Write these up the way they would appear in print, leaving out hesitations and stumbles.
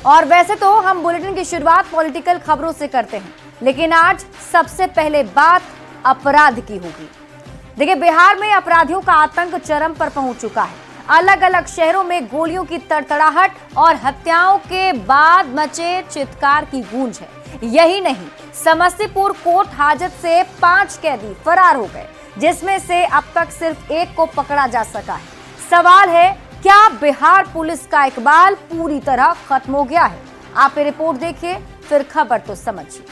और वैसे तो हम बुलेटिन की शुरुआत पॉलिटिकल खबरों से करते हैं, लेकिन आज सबसे पहले बात अपराध की होगी। देखिए, बिहार में अपराधियों का आतंक चरम पर पहुंच चुका है। अलग अलग शहरों में गोलियों की तड़तड़ाहट और हत्याओं के बाद मचे चित्कार की गूंज है। यही नहीं, समस्तीपुर कोर्ट हाजत से 5 कैदी फरार हो गए, जिसमें से अब तक सिर्फ एक को पकड़ा जा सका है। सवाल है, क्या बिहार पुलिस का इकबाल पूरी तरह खत्म हो गया है? आप ये रिपोर्ट देखिए, फिर खबर तो समझिए।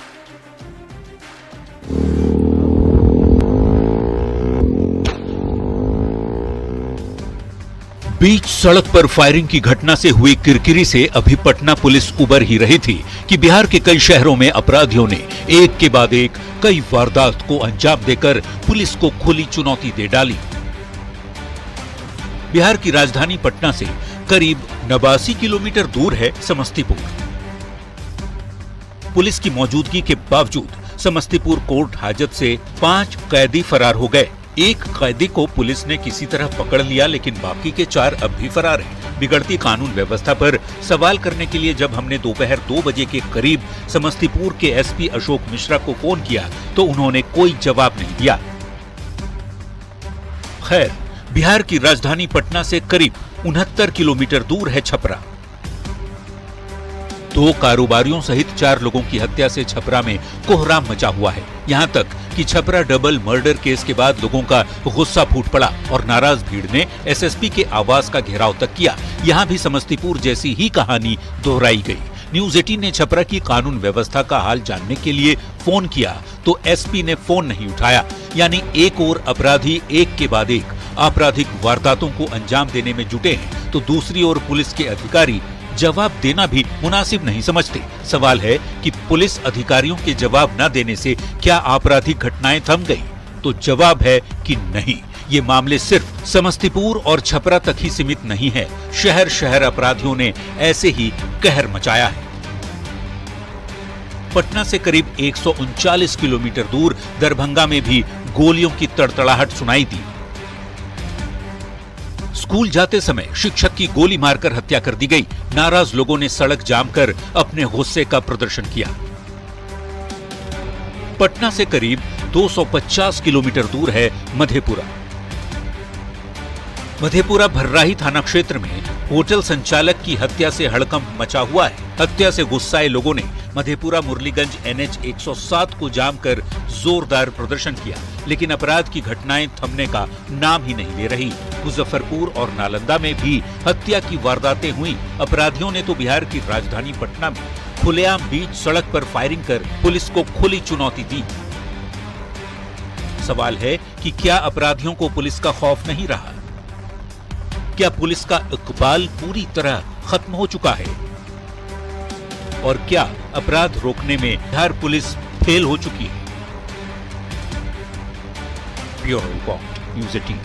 बीच सड़क पर फायरिंग की घटना से हुई किरकिरी से अभी पटना पुलिस उबर ही रही थी कि बिहार के कई शहरों में अपराधियों ने एक के बाद एक कई वारदात को अंजाम देकर पुलिस को खुली चुनौती दे डाली। बिहार की राजधानी पटना से करीब 89 किलोमीटर दूर है समस्तीपुर। पुलिस की मौजूदगी के बावजूद समस्तीपुर कोर्ट हाजत से 5 कैदी फरार हो गए। एक कैदी को पुलिस ने किसी तरह पकड़ लिया, लेकिन बाकी के 4 अब भी फरार हैं। बिगड़ती कानून व्यवस्था पर सवाल करने के लिए जब हमने दोपहर 2 बजे के करीब समस्तीपुर के एसपी अशोक मिश्रा को फोन किया तो उन्होंने कोई जवाब नहीं दिया। खैर, बिहार की राजधानी पटना से करीब 69 किलोमीटर दूर है छपरा। 2 कारोबारियों सहित 4 लोगों की हत्या से छपरा में कोहराम मचा हुआ है। यहां तक कि छपरा डबल मर्डर केस के बाद लोगों का गुस्सा फूट पड़ा और नाराज भीड़ ने एसएसपी के आवास का घेराव तक किया। यहां भी समस्तीपुर जैसी ही कहानी दोहराई गई। न्यूज 18 ने छपरा की कानून व्यवस्था का हाल जानने के लिए फोन किया तो एसपी ने फोन नहीं उठाया। यानी एक और अपराधी एक के बाद एक आपराधिक वारदातों को अंजाम देने में जुटे हैं, तो दूसरी ओर पुलिस के अधिकारी जवाब देना भी मुनासिब नहीं समझते। सवाल है कि पुलिस अधिकारियों के जवाब न देने से क्या आपराधिक घटनाएं थम गई? तो जवाब है कि नहीं। ये मामले सिर्फ समस्तीपुर और छपरा तक ही सीमित नहीं है। शहर शहर अपराधियों ने ऐसे ही कहर मचाया है। पटना से करीब 139 किलोमीटर दूर दरभंगा में भी गोलियों की तड़तड़ाहट सुनाई दी। स्कूल जाते समय शिक्षक की गोली मारकर हत्या कर दी गई। नाराज लोगों ने सड़क जाम कर अपने गुस्से का प्रदर्शन किया। पटना से करीब 250 किलोमीटर दूर है मधेपुरा। मधेपुरा भर्राही थाना क्षेत्र में होटल संचालक की हत्या से हड़कंप मचा हुआ है। हत्या से गुस्साए लोगों ने मधेपुरा मुरलीगंज NH 107 को जाम कर जोरदार प्रदर्शन किया, लेकिन अपराध की घटनाएं थमने का नाम ही नहीं ले रही। मुजफ्फरपुर और नालंदा में भी हत्या की वारदातें हुई। अपराधियों ने तो बिहार की राजधानी पटना में खुलेआम बीच सड़क पर फायरिंग कर पुलिस को खुली चुनौती दी। सवाल है कि क्या अपराधियों को पुलिस का खौफ नहीं रहा? क्या पुलिस का इकबाल पूरी तरह खत्म हो चुका है? और क्या अपराध रोकने में बिहार पुलिस फेल हो चुकी है? Bureau report, news 18।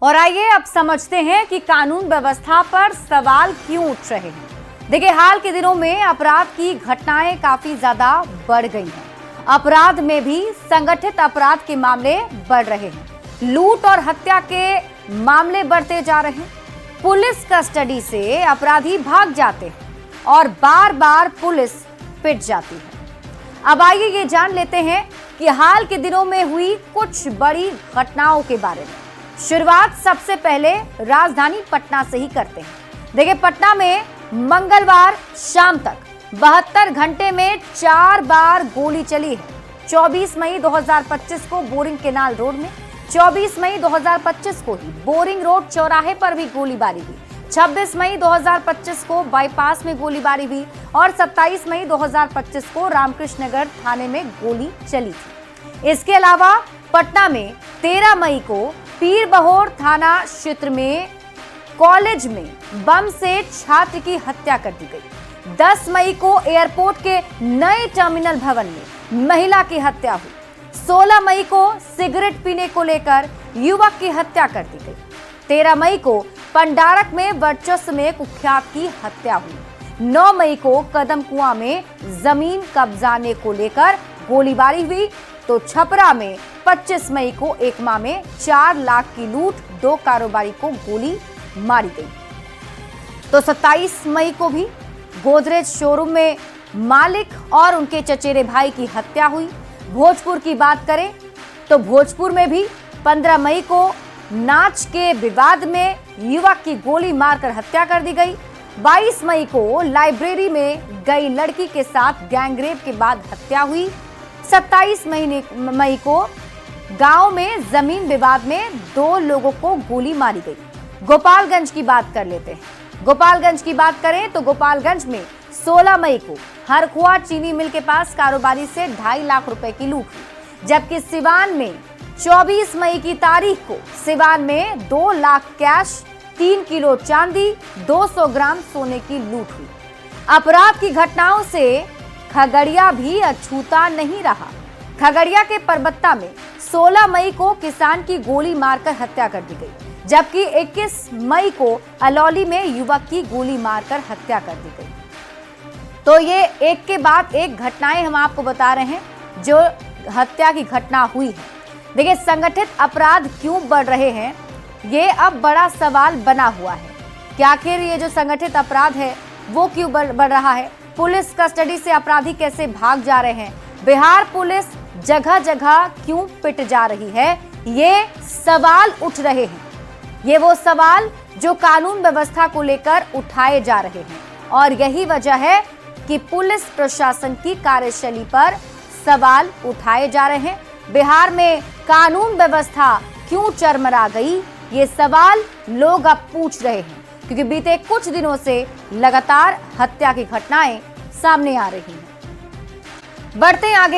और आइए अब समझते हैं कि कानून व्यवस्था पर सवाल क्यों उठ रहे हैं। देखिए, हाल के दिनों में अपराध की घटनाएं काफी ज्यादा बढ़ गई हैं। अपराध में भी संगठित अपराध के मामले बढ़ रहे हैं। लूट और हत्या के मामले बढ़ते जा रहे हैं। पुलिस कस्टडी से अपराधी भाग जाते हैं और बार बार पुलिस पिट जाती है। अब आइए ये जान लेते हैं कि हाल के दिनों में हुई कुछ बड़ी घटनाओं के बारे में। शुरुआत सबसे पहले राजधानी पटना से ही करते हैं। देखिए, पटना में मंगलवार शाम तक 72 घंटे में 4 बार गोली चली है। 24 मई 2025 को बोरिंग केनाल रोड में, 24 मई 2025 को ही बोरिंग रोड चौराहे पर भी गोलीबारी हुई। 26 मई 2025 को बाईपास में गोलीबारी हुई और 27 मई 2025 को रामकृष्ण नगर थाने में गोली चली थी। इसके अलावा पटना में 13 मई को पीर बहोर थाना क्षेत्र में कॉलेज में बम से छात्र की हत्या कर दी गई। 10 मई को एयरपोर्ट के नए टर्मिनल भवन में महिला की हत्या हुई। 16 मई को सिगरेट पीने को लेकर युवक की हत्या कर दी गई। 13 मई को पंडारक में वर्चस्व में कुख्यात की हत्या हुई। 9 मई को कदम कुआं में जमीन कब्जाने को लेकर गोलीबारी हुई। तो छपरा में 25 मई को एकमा में 4 लाख की लूट, 2 कारोबारी को गोली मारी गई। तो 27 मई को भी गोदरेज शोरूम में मालिक और उनके चचेरे भाई की हत्या हुई। भोजपुर की बात करें तो भोजपुर में भी 15 मई को नाच के विवाद में युवक की गोली मारकर हत्या कर दी गई। 22 मई को लाइब्रेरी में गई लड़की के साथ गैंगरेप के बाद हत्या हुई। 27 मई को गांव में जमीन विवाद में 2 लोगों को गोली मारी गई। गोपालगंज की बात कर लेते हैं। गोपालगंज की बात करें तो गोपालगंज में 16 मई को हरखुआ चीनी मिल के पास कारोबारी से 2.5 लाख रुपए की लूट हुई, जबकि सिवान में 24 मई की तारीख को सिवान में 2 लाख कैश, 3 किलो चांदी, 200 ग्राम सोने की लूट हुई। अपराध की घटनाओं से खगड़िया भी अछूता नहीं रहा। खगड़िया के परबत्ता में 16 मई को किसान की गोली मारकर हत्या कर दी गई, जबकि 21 मई को अलौली में युवक की गोली मारकर हत्या कर दी गई। तो ये एक के बाद एक घटनाएं हम आपको बता रहे हैं जो हत्या की घटना हुई है। देखिए, संगठित अपराध क्यों बढ़ रहे हैं, ये अब बड़ा सवाल बना हुआ है कि आखिर ये जो संगठित अपराध है वो क्यों बढ़ रहा है। पुलिस कस्टडी से अपराधी कैसे भाग जा रहे हैं, बिहार पुलिस जगह जगह क्यों पिट जा रही है, ये सवाल उठ रहे हैं। ये वो सवाल जो कानून व्यवस्था को लेकर उठाए जा रहे हैं और यही वजह है कि पुलिस प्रशासन की कार्यशैली पर सवाल उठाए जा रहे हैं। बिहार में कानून व्यवस्था क्यों चरमरा गई, ये सवाल लोग अब पूछ रहे हैं, क्योंकि बीते कुछ दिनों से लगातार हत्या की घटनाएं सामने आ रही हैं। बढ़ते आगे।